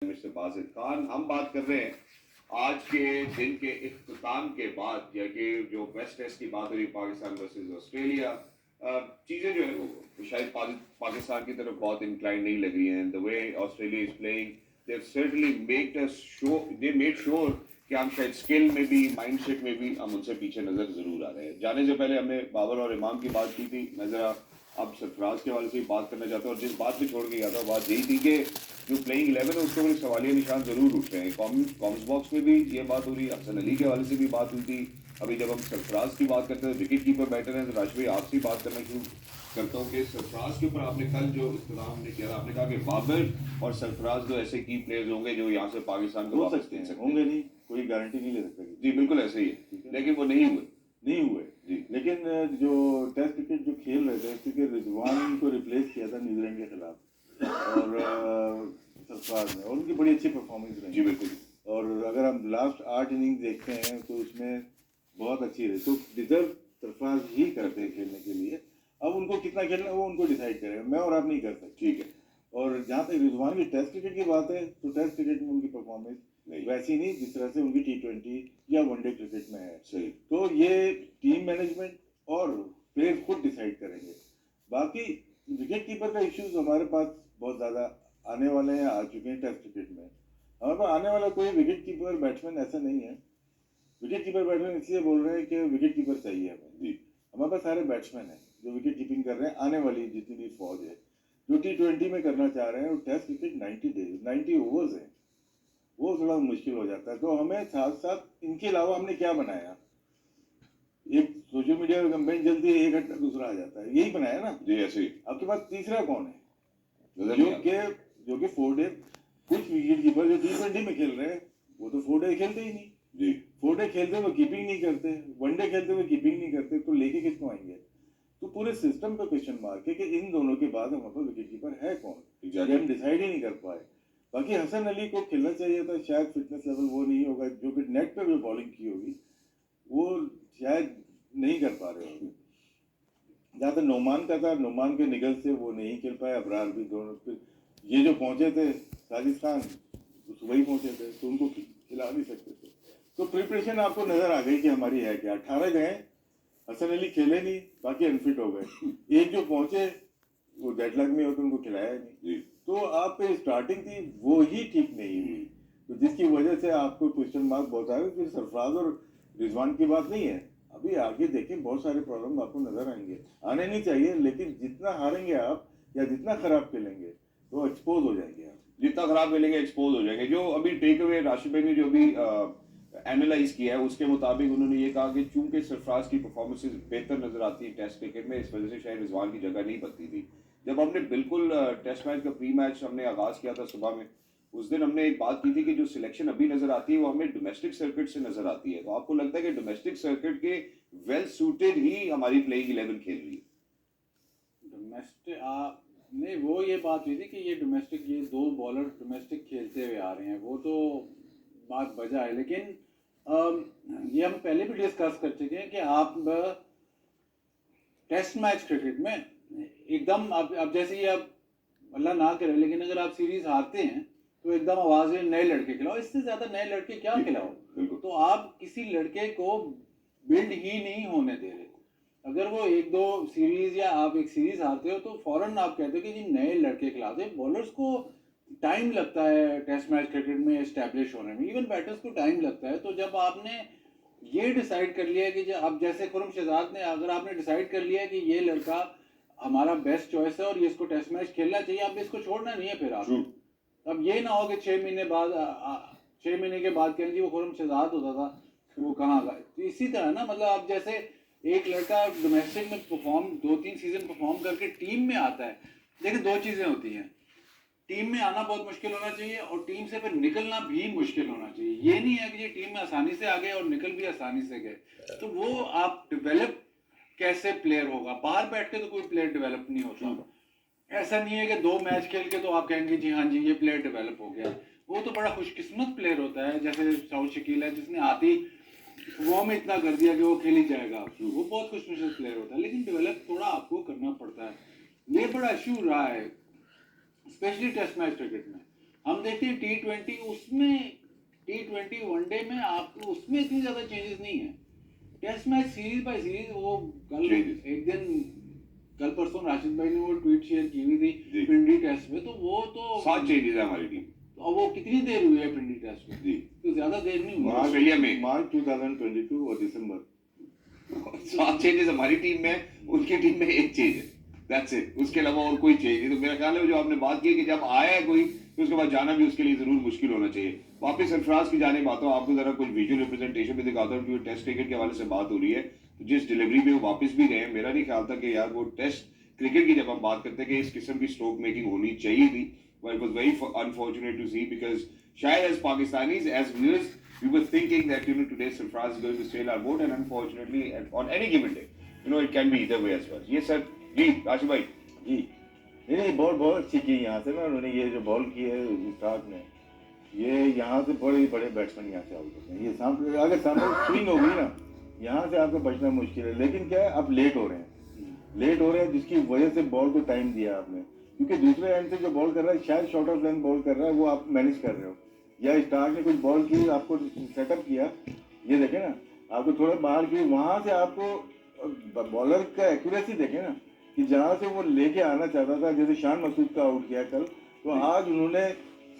Mister Wajid Khan. हम बात कर रहे हैं आज के दिन के इख्तिताम के बाद, या कि जो वेस्ट टेस्ट की बात हो रही पाकिस्तान वर्सेस ऑस्ट्रेलिया, चीज़ें जो है वो शायद पाकिस्तान की तरफ बहुत इंक्लाइन नहीं लग रही हैं। The way Australia is playing, they certainly made sure कि हम शायद स्किल में भी, माइंडसेट में भी हम उनसे पीछे नजर जरूर आ रहे हैं। जाने से पहले हमने बाबर और इमाम की बात की थी, मैं जरा अब सरफराज के वाले से बात करना चाहता हूँ। और जिस बात पे छोड़ के गया था बात यही थी कि जो प्लेइंग 11 है उसके ऊपर सवालिया निशान जरूर उठ रहे हैं। कॉम्स बॉक्स में भी ये बात हो रही है, हसन अली के हवाले से भी बात हुई थी। अभी जब हम सरफराज की बात करते हैं, विकेट कीपर बैटर हैं, तो राशिद भाई आपसे बात करना शुरू करता हूँ कि सरफराज के ऊपर आपने कल जो इख्तिताम हमने किया, आपने कहा कि बाबर और सरफराज दो ऐसे की प्लेयर्स होंगे जो यहाँ से पाकिस्तान को वापस खेल सकते होंगे। नहीं, कोई गारंटी नहीं ले सकता जी बिल्कुल ऐसे ही है, लेकिन वो नहीं हुए जी। लेकिन जो टेस्ट क्रिकेट जो खेल रहे थे, क्योंकि रिजवान को रिप्लेस किया था न्यूजीलैंड के खिलाफ और सरफराज ने, और उनकी बड़ी अच्छी परफॉर्मेंस रही। जी बिल्कुल। और अगर हम लास्ट 8 इनिंग्स देखते हैं तो उसमें बहुत अच्छी रही, तो डिजर्व सरफराज ही करते हैं खेलने के लिए। अब उनको कितना खेलना है वो उनको डिसाइड करेगा, मैं और आप नहीं कर सकते। ठीक है। और जहाँ तक रिजवान की टेस्ट क्रिकेट की बात है, तो टेस्ट क्रिकेट में उनकी परफॉर्मेंस वैसी नहीं जिस तरह से उनकी T20 या वनडे क्रिकेट में है। सही। तो ये टीम मैनेजमेंट और प्लेयर खुद डिसाइड करेंगे। बाकी विकेट कीपर का इश्यूज हमारे पास बहुत ज़्यादा आने वाले हैं, आ चुके हैं टेस्ट क्रिकेट में। हमारे पास आने वाला कोई विकेट कीपर बैट्समैन ऐसा नहीं है। विकेट कीपर बैट्समैन इसलिए बोल रहे हैं कि विकेट कीपर चाहिए हमें जी। हमारे पास सारे बैट्समैन हैं जो विकेट कीपिंग कर रहे हैं। आने वाली जितनी भी फौज है जो T20 में करना चाह रहे हैं, और टेस्ट क्रिकेट 90 ओवर्स है, वो थोड़ा मुश्किल हो जाता है। तो हमें साथ साथ इनके अलावा हमने क्या बनाया, एक सोशल मीडिया पर कैंपेन चलती है, एक घंटा दूसरा आ जाता है, यही बनाया ना जी ऐसे ही। आपके पास तीसरा कौन है नजर जो कि 4 डे, कुछ विकेट कीपर जो T20 में खेल रहे हैं वो तो 4 डे खेलते ही नहीं जी। 4 डे खेलते हुए कीपिंग नहीं करते, वनडे खेलते हुए कीपिंग नहीं करते, तो लेके किसको आएंगे? तो पूरे सिस्टम पे क्वेश्चन मार्क है कि इन दोनों के बाद हमारे पास विकेट कीपर है कौन, Exactly. हम डिसाइड ही नहीं कर पाए। बाकी हसन अली को खेलना चाहिए था, शायद फिटनेस लेवल वो नहीं होगा, जो कि नेट पे भी बॉलिंग की होगी वो शायद नहीं कर पा रहे होंगे। जहाँ तक नोमान का था, नोमान के निगल से वो नहीं खेल पाए। अबरार भी दोनों, ये जो पहुंचे थे साजिद खान सुबह ही पहुंचे थे, तो उनको खिला नहीं सकते थे। तो प्रिपरेशन आपको नजर आ गई कि हमारी है क्या। 18 गए, हसन अली खेले नहीं, बाकी अनफिट हो गए। एक जो पहुंचे वो डेडलॉक में हो तो उनको खिलाया नहीं। तो आप स्टार्टिंग थी वो ही ठीक नहीं हुई, तो जिसकी वजह से आपको क्वेश्चन मार्क बहुत आ रहे। फिर सरफराज और रिजवान की बात नहीं है, अभी आगे देखें बहुत सारे प्रॉब्लम आपको नजर आएंगे। आने नहीं चाहिए, लेकिन जितना हारेंगे आप या जितना खराब खेलेंगे तो एक्सपोज हो जाएंगे आप। जितना खराब खेलेंगे एक्सपोज हो जाएंगे। जो अभी टेक अवे राशिद भाई ने जो भी एनालाइज किया है उसके मुताबिक उन्होंने ये कहा कि चूंकि सरफराज की परफॉर्मेंसेज बेहतर नजर आती है टेस्ट क्रिकेट में, इस वजह से शायद रिजवान की जगह नहीं बनती थी। जब हमने बिल्कुल टेस्ट मैच का प्री मैच हमने आगाज किया था सुबह में, उस दिन हमने एक बात की थी कि जो सिलेक्शन अभी नजर आती है वो हमें डोमेस्टिक सर्किट से नजर आती है। तो आपको लगता है कि डोमेस्टिक सर्किट के वेल सूटेड ही हमारी प्लेइंग 11 खेल रही है? डोमेस्टिक नहीं, वो ये बात हुई थी कि ये डोमेस्टिक, ये दो बॉलर डोमेस्टिक खेलते हुए आ रहे हैं, वो तो बात बजा है। लेकिन ये हम पहले भी डिस्कस कर चुके हैं कि आप टेस्ट मैच क्रिकेट में एकदम अब जैसे ये अब अल्लाह ना करे, लेकिन अगर आप सीरीज हारते हैं तो एकदम आवाज में नए लड़के खिलाओ। इससे ज्यादा नए लड़के क्या खिलाओ? तो आप किसी लड़के को बिल्ड ही नहीं होने दे रहे। अगर वो एक दो सीरीज या आप एक सीरीज हारते हो तो फौरन आप कहते हो कि जी नए लड़के खिलाते हैं। बॉलर्स को टाइम लगता है टेस्ट मैच क्रिकेट में एस्टैब्लिश होने में, इवन बैटर्स को टाइम लगता है। तो जब आपने ये डिसाइड कर लिया कि अब जैसे खुरम शहजाद ने, अगर आपने डिसाइड कर लिया कि ये लड़का हमारा बेस्ट चॉइस है और ये इसको टेस्ट मैच खेलना चाहिए, अब इसको छोड़ना नहीं है। फिर आप अब ये ना हो कि 6 महीने बाद 6 महीने के बाद कहें जी वो खुरम शहजाद होता था, वो कहाँ गया। तो इसी तरह ना, मतलब आप जैसे एक लड़का डोमेस्टिक में परफॉर्म 2-3 सीजन परफॉर्म करके टीम में आता है। देखिए दो चीजें होती हैं, टीम में आना बहुत मुश्किल होना चाहिए और टीम से फिर निकलना भी मुश्किल होना चाहिए। ये नहीं है कि ये टीम में आसानी से आ गए और निकल भी आसानी से गए। तो वो आप डेवलप कैसे प्लेयर होगा? बाहर बैठ के तो कोई प्लेयर डेवलप नहीं होता। ऐसा नहीं है कि 2 मैच खेल के तो आप कहेंगे जी हाँ जी ये प्लेयर डेवलप हो गया। वो तो बड़ा खुशकिस्मत प्लेयर होता है, जैसे साउथ शकील है जिसने आती वो में इतना कर दिया कि वो खेल ही जाएगा, वो बहुत खुशकिस्मत प्लेयर होता है। लेकिन डेवलप थोड़ा आपको करना पड़ता है। ये बड़ा इशू रहा है स्पेशली टेस्ट मैच क्रिकेट में। हम देखते हैं T20 उसमें T20 वनडे में आपको उसमें इतनी ज्यादा चेंजेस नहीं है। Test match series by series वो कल Changes. एक दिन कल परसों राशिद भाई ने वो ट्वीट शेयर की हुई जी। थी पिंडी टेस्ट में, तो वो तो 7 चेंजेस है हमारी टीम। अब वो कितनी देर हुई है पिंडी टेस्ट में? जी। तो ज्यादा देर नहीं हुई। ऑस्ट्रेलिया में मार्च 2022 और दिसंबर 7 चेंजेस हमारी टीम में, उनकी टीम में 1 चेंज है, दैट्स इट। उसके अलावा और कोई चेंज नहीं। तो मेरा ख्याल है जो आपने बात की कि जब आया है कोई तो उसके बाद जाना भी उसके लिए जरूर मुश्किल होना चाहिए। वापस सरफराज की जाने आता हूँ, आपको जरा कुछ विजुअल रिप्रेजेंटेशन भी दिखाता हूँ क्योंकि टेस्ट क्रिकेट के हवाले से बात हो रही है। तो जिस डिलीवरी में वो वापस भी गए, मेरा नहीं ख्याल था कि यार वो टेस्ट क्रिकेट की जब हम बात करते हैं कि इस किस्म की स्ट्रोक मेकिंग होनी चाहिए थी, but it was very unfortunate to see because शायद as Pakistanis, as viewers, we were thinking that today Sarfraz is going to sail our boat, and unfortunately on any given day, it can be either way as well. Yes sir, जी राशिद भाई। जी नहीं ball बहुत अच्छी की यहाँ से ना उन्होंने, ये जो बॉल की है स्टार्ट में, ये यहाँ से बड़े बड़े बैट्समैन यहाँ से आउट होते हैं। ये सामने अगर सामने स्विंग होगी ना, यहाँ से आपको बचना मुश्किल है। लेकिन क्या है, आप लेट हो रहे हैं जिसकी वजह से बॉल को टाइम दिया आपने, क्योंकि दूसरे एंड से जो बॉल कर रहा है शायद शॉर्ट ऑफ लेंथ बॉल कर रहा है, वो आप मैनेज कर रहे हो, या स्टार्ट में कुछ बॉल की आपको सेटअप किया, ये देखें ना आपको थोड़ा बाहर की, वहां से आपको बॉलर का एक्यूरेसी देखें ना कि जहां से वो लेके आना चाहता था, जैसे शान मसूद का आउट किया कल, तो आज उन्होंने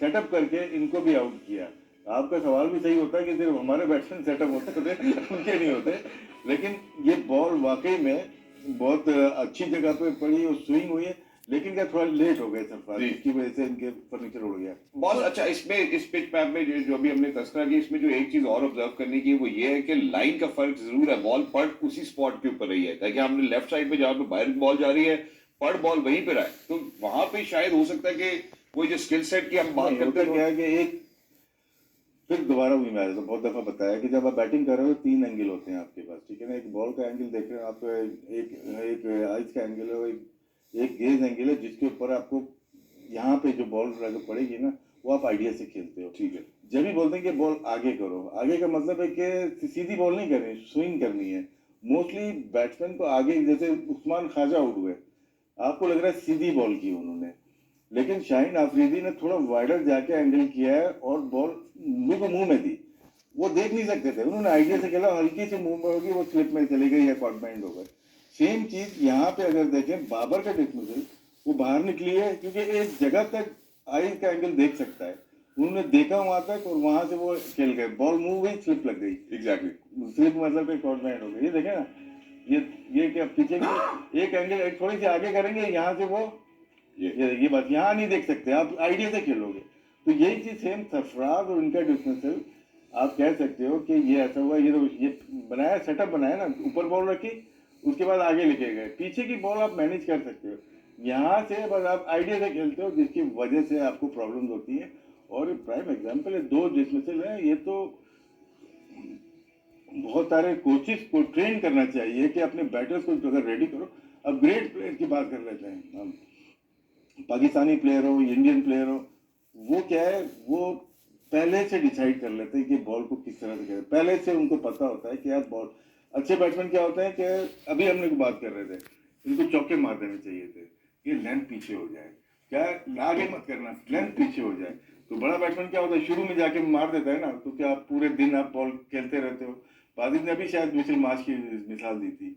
सेटअप करके इनको भी आउट किया। आपका सवाल भी सही होता है कि सिर्फ हमारे बैट्समैन सेटअप होते थे उनके नहीं होते, लेकिन ये बॉल वाकई में बहुत अच्छी जगह पे पड़ी और स्विंग हुई है, लेकिन क्या थोड़ा लेट हो गए सरफराज, इसकी वजह से इनके फर्नीचर उड़ गया। बहुत अच्छा। इसमें इस पिच पैप में जो भी हमने तस्करा किया, इसमें जो एक चीज और ऑब्जर्व करने की वो ये है कि लाइन का फर्क जरूर है। बॉल पड़ उसी स्पॉट के ऊपर रही है, ताकि हमने लेफ्ट साइड पे जहाँ पे बाहर बॉल जा रही है पड़ बॉल वहीं पे रहा है, तो वहां पे शायद हो सकता है कि वो जो स्किल सेट की हम बात करते हैं क्या है कि एक फिर दोबारा वही मैच तो बहुत दफा बताया कि जब आप बैटिंग कर रहे हो 3 एंगल होते हैं आपके पास, ठीक है ना। एक बॉल का एंगल देख रहे हो आप, एक आइस का एंगल है, एक गेज एंगल है, जिसके ऊपर आपको यहाँ पे जो बॉल पड़ेगी ना वो आप आइडिया से खेलते हो, ठीक है। जब भी बोलते हैं कि बॉल आगे करो, आगे का मतलब है कि सीधी बॉल नहीं करनी, स्विंग करनी है। मोस्टली बैट्समैन को आगे, जैसे उस्मान ख्वाजा आउट हुए, आपको लग रहा है सीधी बॉल की उन्होंने, लेकिन शाहीन आफरीदी ने थोड़ा वाइडर जाके एंगल किया है और बॉल मुंह में दी, वो देख नहीं सकते थे, उन्होंने आइडिया से खेला, हल्की से मुंह में होगी, वो स्लिप में चली गई या कॉट बैंड हो गए। सेम चीज यहाँ पे अगर देखें, बाबर का डिसमिसल वो बाहर निकली है क्योंकि एक जगह तक आई का एंगल देख सकता है, उन्होंने देखा वहां तक और वहां से वो खेल गए, बॉल मूव हुई, स्लिप लग गई। एग्जैक्टली स्लिप मतलब कॉट बैंड हो गई। ये देखे ना, ये क्या पीछे की एक एंगल थोड़ी सी आगे करेंगे, यहाँ से वो ये बात यहाँ नहीं देख सकते, आप आइडिया से खेलोगे। तो यही चीज सेम सरफराज और उनका डिसमिसल आप कह सकते हो कि ये ऐसा हुआ, ये बनाया, सेटअप बनाया ना, ऊपर बॉल रखी, उसके बाद आगे लेके गए, पीछे की बॉल आप मैनेज कर सकते हो, यहाँ से बस आप आइडिया से खेलते हो, जिसकी वजह से आपको प्रॉब्लम होती है। और ये प्राइम एग्जाम्पल है, 2 डिसमिसल है, ये तो बहुत सारे कोचेस को ट्रेन करना चाहिए कि अपने बैटर्स को अगर रेडी करो। अब ग्रेट प्लेयर की बात कर लेते हैं हम, पाकिस्तानी प्लेयर हो, इंडियन प्लेयर हो, वो क्या है, वो पहले से डिसाइड कर लेते हैं कि बॉल को किस तरह से करें, पहले से उनको पता होता है कि यार बॉल, अच्छे बैट्समैन क्या होता है कि अभी हमने बात कर रहे थे, इनको चौके मार देने चाहिए थे, ये लेंथ पीछे हो जाए, क्या आगे मत करना, लेंथ पीछे हो जाए। तो बड़ा बैट्समैन क्या होता है, शुरू में जाके मार देता है ना, तो क्या आप पूरे दिन आप बॉल खेलते रहते हो। बादिल ने अभी शायद मिचेल मार्श की मिसाल दी थी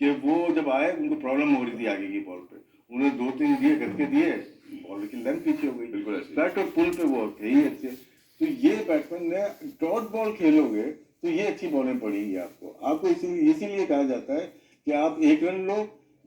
कि वो जब आए उनको प्रॉब्लम हो रही थी आगे की बॉल पे, उन्होंने 2-3 दिए, गटके दिए, बॉल की लेंथ पीछे हो गई, बिल्कुल बैट और पुल पे वो थे ही अच्छे। तो ये बैट्समैन ने डॉट बॉल खेलोगे तो ये अच्छी बॉलें पड़ेगी आपको इसीलिए कहा जाता है कि आप 1 रन लो,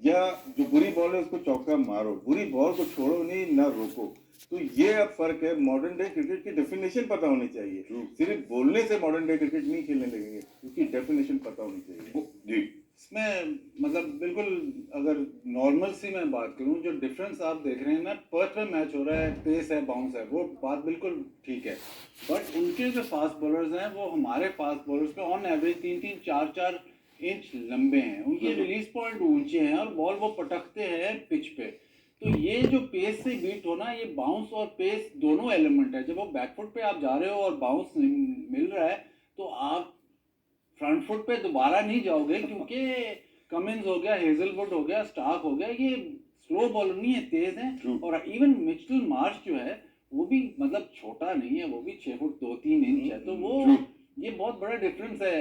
या जो बुरी बॉल है उसको चौका मारो, बुरी बॉल को छोड़ो नहीं, ना रोको। तो ये अब फर्क है, मॉडर्न डे क्रिकेट की डेफिनेशन पता होनी चाहिए, सिर्फ बोलने से मॉडर्न डे क्रिकेट नहीं खेलने लगेंगे, उसकी डेफिनेशन पता होनी चाहिए। जी इसमें मतलब बिल्कुल अगर नॉर्मल सी मैं बात करूं, जो डिफरेंस आप देख रहे हैं ना, पर्थ में मैच हो रहा है, पेस है, बाउंस है, वो बात बिल्कुल ठीक है, बट उनके जो फास्ट बॉलर्स हैं वो हमारे फास्ट बॉलर्स पे ऑन एवरेज 3-3, 4-4 इंच लंबे हैं, उनके रिलीज पॉइंट ऊंचे हैं और बॉल वो पटकते हैं पिच पे। तो ये जो पेस से बीट होना, ये बाउंस और पेस दोनों एलिमेंट है। जब वो बैकफुट पे आप जा रहे हो और बाउंस मिल रहा है तो आप फ्रंट फुट पे दोबारा नहीं जाओगे, क्योंकि कमिंस हो गया, हेजलवुड हो गया, स्टार्क हो गया, ये स्लो बॉलर नहीं है, तेज हैं। और इवन मिचेल मार्श जो है वो भी मतलब छोटा नहीं है, वो भी 6 फुट 2-3 इंच है, तो वो True. ये बहुत बड़ा डिफरेंस है।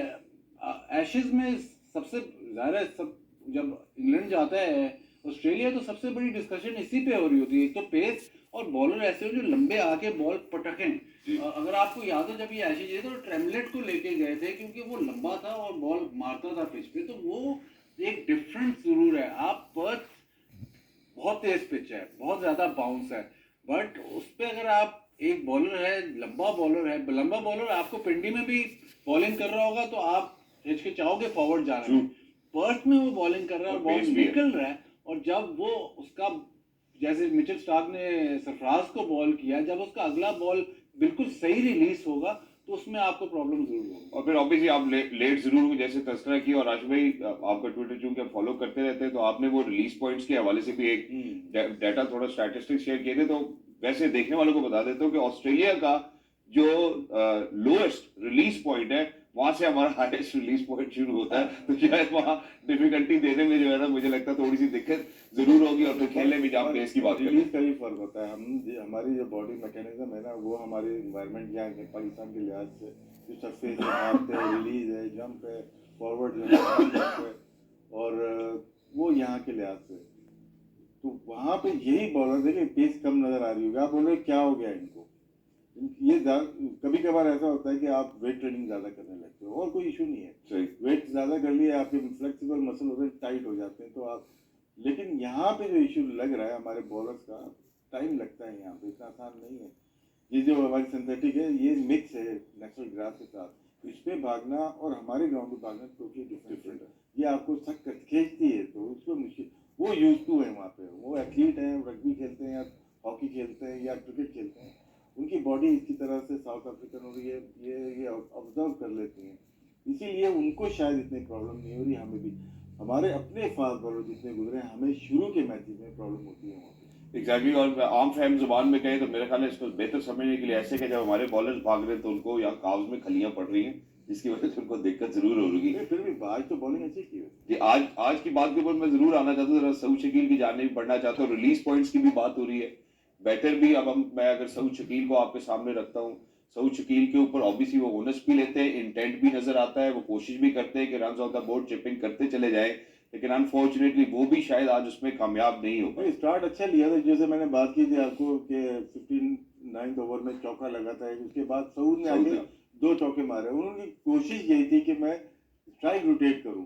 एशेज में सबसे ज़्यादा सब जब इंग्लैंड जाता है ऑस्ट्रेलिया, तो सबसे बड़ी डिस्कशन इसी पे हो रही होती है। एक तो पेस और बॉलर ऐसे हो जो लंबे आके बॉल पटकें। जी। अगर आपको याद हो जब ये एशेज है तो ट्रेमलेट को लेके गए थे क्योंकि वो लंबा था और बॉल मारता था पिच पे, तो वो एक डिफरेंस जरूर है। आप पर्थ बहुत तेज पिच है, बहुत ज्यादा बाउंस है, बट उस पे अगर आप एक बॉलर है, लंबा बॉलर है, लंबा बॉलर आपको पिंडी में भी बॉलिंग कर रहा होगा तो आप हिचकिचाओगे फॉरवर्ड जाने में। पर्थ में वो बॉलिंग कर रहा है और और बॉल pace भी है। निकल रहा है, और जब वो उसका जैसे मिचेल स्टार्क ने सरफराज को बॉल किया, जब उसका अगला बॉल बिल्कुल सही रिलीज होगा तो उसमें आपको प्रॉब्लम जरूर होगी। और फिर ऑब्वियसली आप लेट जरूर जैसे तस्करा किया, और राजू भाई आपका ट्विटर चूंकि आप फॉलो करते रहते हैं, तो आपने वो रिलीज पॉइंट्स के हवाले से भी एक डाटा थोड़ा स्टैटिस्टिक्स शेयर किए थे। तो वैसे देखने वालों को बता देता हूँ कि ऑस्ट्रेलिया का जो लोएस्ट रिलीज पॉइंट है, वहां से हमारा हाईएस्ट रिलीज पॉइंट शुरू होता है। तो शायद वहाँ डिफिकल्टी देने में जो है ना, मुझे लगता है थोड़ी सी दिक्कत जरूर होगी। और फिर खेलने में जब पेस की बात करें, रिलीज का ही फर्क होता है। हमारी जो बॉडी मैकेनिज्म है ना, वो हमारे इन्वायरमेंट यहाँ है पाकिस्तान के लिहाज से, जो सरफेस है, मारते है, रिलीज है, जंप है, फॉरवर्ड जंप है, और वो यहाँ के लिहाज से, तो वहाँ पे यही बॉलर देखिए पेस कम नजर आ रही होगी। आप बोल रहे क्या हो गया इनको, ये कभी कभार ऐसा होता है कि आप वेट ट्रेनिंग ज्यादा करने लगते हो, और कोई इशू नहीं है। सही। वेट ज्यादा कर लिए, आपके फ्लेक्सिबल मसल होते हैं, टाइट हो जाते हैं, तो आप, लेकिन यहाँ पे जो इशू लग रहा है हमारे बॉलर्स का, टाइम लगता है यहाँ पे, इतना आसान नहीं है। ये जो हमारी सिंथेटिक है, ये मिक्स है नेचुरल ग्रास के साथ, इस पे भागना और हमारे ग्राउंड पे भागना टोटली डिफरेंट है। ये आपको सख्त खींचती है, तो उसको मुश्किल, वो यूज टू है वहाँ पे, वो एथलीट हैं, रग्बी खेलते हैं या हॉकी खेलते हैं या क्रिकेट खेलते हैं, उनकी बॉडी इसी तरह से साउथ अफ्रीकन हो रही है, ये ऑब्जर्व कर लेती हैं, इसीलिए उनको शायद इतनी प्रॉब्लम नहीं हो रही। हमें भी हमारे अपने फास्ट बॉलर जितने गुजरे हैं, हमें शुरू के मैचेस में प्रॉब्लम होती है वहाँ पे। एग्जैक्टली। और आम फहम जुबान में कहें तो मेरे ख्याल है इसको बेहतर समझने के लिए ऐसे कि जब हमारे बॉलर्स भाग रहे हैं तो उनको या काव्स में खलियां पड़ रही हैं, जिसकी वजह से उनको दिक्कत जरूर हो रही है। फिर भी आज तो बॉलिंग अच्छी की है। कि आज की बात के ऊपर मैं जरूर आना चाहता हूँ, जरा सऊद शकील की जाने भी बढ़ना चाहता हूँ। रिलीज पॉइंट्स की भी बात हो रही है, बेटर भी। अब मैं अगर सऊद शकील को आपके सामने रखता हूँ, सऊद शकील के ऊपर ऑब्वियसली वो ओनस भी लेते हैं, इंटेंट भी नजर आता है, वो कोशिश भी करते हैं कि run of the board chipping करते चले जाए, लेकिन अनफॉर्चुनेटली वो भी शायद आज उसमें कामयाब नहीं हो पाए। स्टार्ट अच्छा लिया था, जैसे मैंने बात की थी आपको कि 59 ओवर में चौका लगा था, उसके बाद सऊद ने आगे 2 चौके मारे। उन्होंने कोशिश यही थी कि मैं स्ट्राइक रोटेट करूं,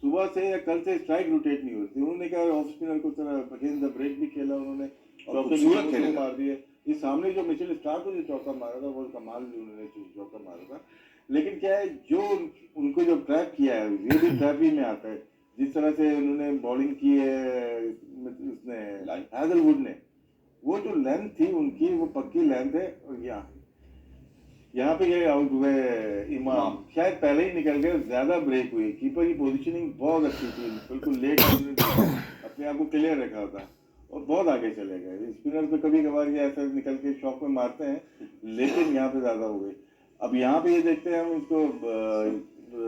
सुबह से या कल से स्ट्राइक रोटेट नहीं होती। उन्होंने कहा ऑफ स्पिनर को अगेंस्ट द ब्रेक भी खेला उन्होंने, खूबसूरत खेला मार दिए। ये सामने जो मिचेल स्टार्क को जो चौका मारा था, वो कमाल उन्होंने चौका मारा था। लेकिन क्या है, जो उनको जो ट्रैप किया है, ये भी ट्रैप ही में आता है। जिस तरह से उन्होंने बॉलिंग की है उसने हैजलवुड ने, वो जो लेंथ थी उनकी, वो पक्की लेंथ है। और यहाँ पे ये आउट हुए इमाम, शायद पहले ही निकल गए, ज्यादा ब्रेक हुई। कीपर की पोजीशनिंग बहुत अच्छी थी, बिल्कुल लेट अपने आप को क्लियर रखा था और बहुत आगे चले गए। स्पिनर पे कभी कभार ये ऐसा निकल के शॉक में मारते हैं, लेकिन यहाँ पे ज्यादा हो गई। अब यहाँ पे ये देखते हैं हम इसको,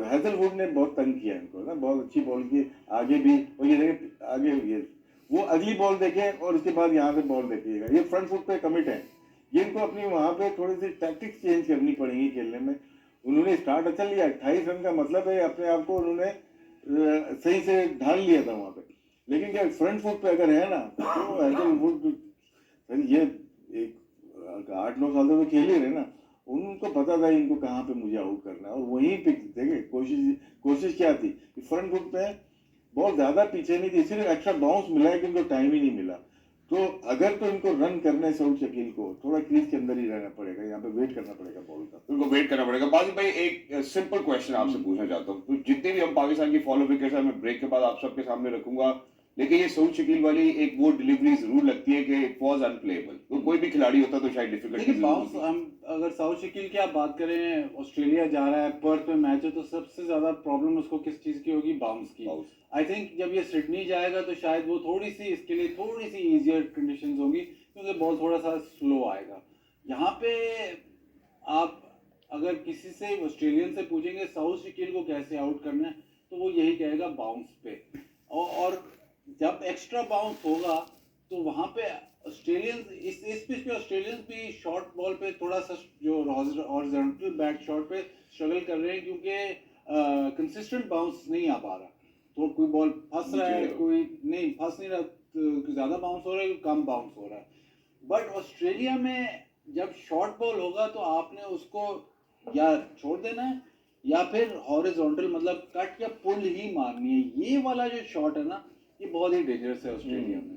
हैजलवुड ने बहुत तंग किया इनको ना, बहुत अच्छी बॉल की आगे भी। और ये देखें आगे, ये वो अगली बॉल देखें और उसके बाद यहाँ से बॉल देखिएगा, ये फ्रंट फुट पे कमिट है। ये इनको अपनी वहाँ पे थोड़ी सी टैक्टिक्स चेंज करनी पड़ेगी खेलने में। उन्होंने स्टार्ट अच्छा लिया, 28 रन का मतलब है अपने आप को उन्होंने सही से ढाल लिया था वहाँ पे। लेकिन क्या फ्रंट फुट पे अगर है ना, तो हैजलवुड ये एक 8-9 साल तो खेल ही रहे ना, उनको पता था इनको कहाँ पे मुझे आउट करना है। और वहीं पे देखे कोशिश क्या थी कि फ्रंट फुट पे बहुत ज्यादा पीछे नहीं थी, सिर्फ एक्स्ट्रा बाउंस मिला है कि उनको टाइम ही नहीं मिला। तो अगर तो इनको रन करना है सऊद शकील को, थोड़ा क्रीज के अंदर ही रहना पड़ेगा, यहाँ पे वेट करना पड़ेगा बॉल का, उनको वेट करना पड़ेगा। बाकी भाई एक सिंपल क्वेश्चन आपसे पूछना चाहता हूँ, तो जितने भी हम पाकिस्तान की फॉलो विकेट्स हैं मैं ब्रेक के बाद आप सबके सामने रखूंगा, लेकिन ये सऊद शकील वाली एक वो डिलीवरी जरूर लगती है कि इट वाज अनप्लेएबल। तो कोई भी खिलाड़ी होता तो शायद डिफिकल्टी। देखिए बाउंस, हम अगर सऊद शकील की आप बात करें, ऑस्ट्रेलिया जा रहा है, पर्थ में मैच है, तो सबसे ज्यादा प्रॉब्लम उसको किस चीज की होगी? बाउंस की। आई थिंक जब ये सिडनी जाएगा तो शायद वो थोड़ी सी इसके लिए थोड़ी सी इजियर कंडीशंस होंगी, क्योंकि बॉल थोड़ा सा स्लो आएगा। यहाँ पे आप अगर किसी से ऑस्ट्रेलियन से पूछेंगे सऊद शकील को कैसे आउट करना है, तो वो यही कहेगा बाउंस पे। और जब एक्स्ट्रा बाउंस होगा तो वहाँ पे ऑस्ट्रेलियंस इस पिच पे ऑस्ट्रेलियंस भी शॉर्ट बॉल पे थोड़ा सा जो हॉरिजॉन्टल बैट शॉट पे स्ट्रगल कर रहे हैं क्योंकि कंसिस्टेंट बाउंस नहीं आ पा रहा, तो कोई बॉल फंस रहा है, कोई नहीं फंस नहीं रहा, तो ज्यादा बाउंस हो रहा है, कम बाउंस हो रहा है। बट ऑस्ट्रेलिया में जब शॉर्ट बॉल होगा तो आपने उसको या छोड़ देना है या फिर हॉरिजॉन्टल मतलब कट या पुल ही मारनी है। ये वाला जो शॉट है ना, ये बहुत ही डेंजरस है ऑस्ट्रेलिया में।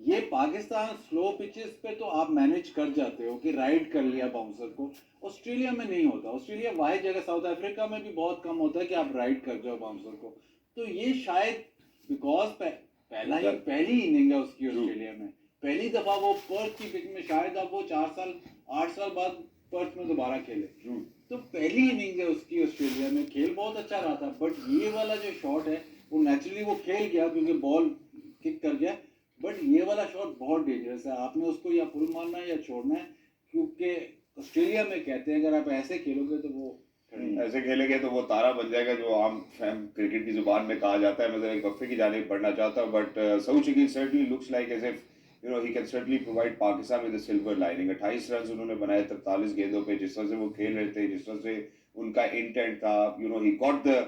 ये पाकिस्तान स्लो पिचेस पे तो आप मैनेज कर जाते हो कि राइड कर लिया बाउंसर को, ऑस्ट्रेलिया में नहीं होता। ऑस्ट्रेलिया वाही जगह, साउथ अफ्रीका में भी बहुत कम होता है कि आप राइड कर जाओ बाउंसर को। तो ये शायद बिकॉज पहली इनिंग है उसकी ऑस्ट्रेलिया में, पहली दफा वो पर्थ की पिच में, शायद अब वो 8 साल बाद पर्थ में दोबारा खेले, तो पहली इनिंग है उसकी ऑस्ट्रेलिया में। खेल बहुत अच्छा रहा था, बट ये वाला जो शॉट है वो नेचुरली वो खेल गया क्योंकि बॉल किक कर गया, बट ये वाला शॉट बहुत डेंजरस है। आपने उसको या पुल मारना है या छोड़ना है, क्योंकि ऑस्ट्रेलिया में कहते हैं अगर आप ऐसे खेलोगे तो वो ऐसे खेलेंगे तो वो तारा बन जाएगा, जो आम फैम क्रिकेट की जुबान में कहा जाता है। मैं जरा एक वक्फे की जानिब बढ़ना चाहता हूँ, but Saud Shakeel certainly looks like as if he can certainly provide Pakistan with a silver lining। 28 run उन्होंने बनाए 43 गेंदों पे, जिस तरह से वो खेल रहे थे, जिस तरह से उनका इंटेंट था, he got the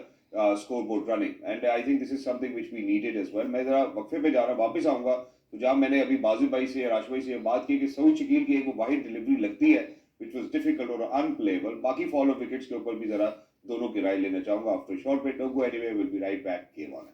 scoreboard running and I think this is something which we needed as well। मैं जरा वक्फे पे जा रहा, वापस आऊंगा तो जहाँ मैंने अभी बाजू भाई से, राशि भाई से बात की कि सऊद शकील की एक वाहिद डिलीवरी लगती है which was difficult और unplayable। बाकी फॉलो विकेट्स के ऊपर भी जरा दोनों की राय लेना चाहूंगा after short break. Don't go anywhere, will be right back. Game on.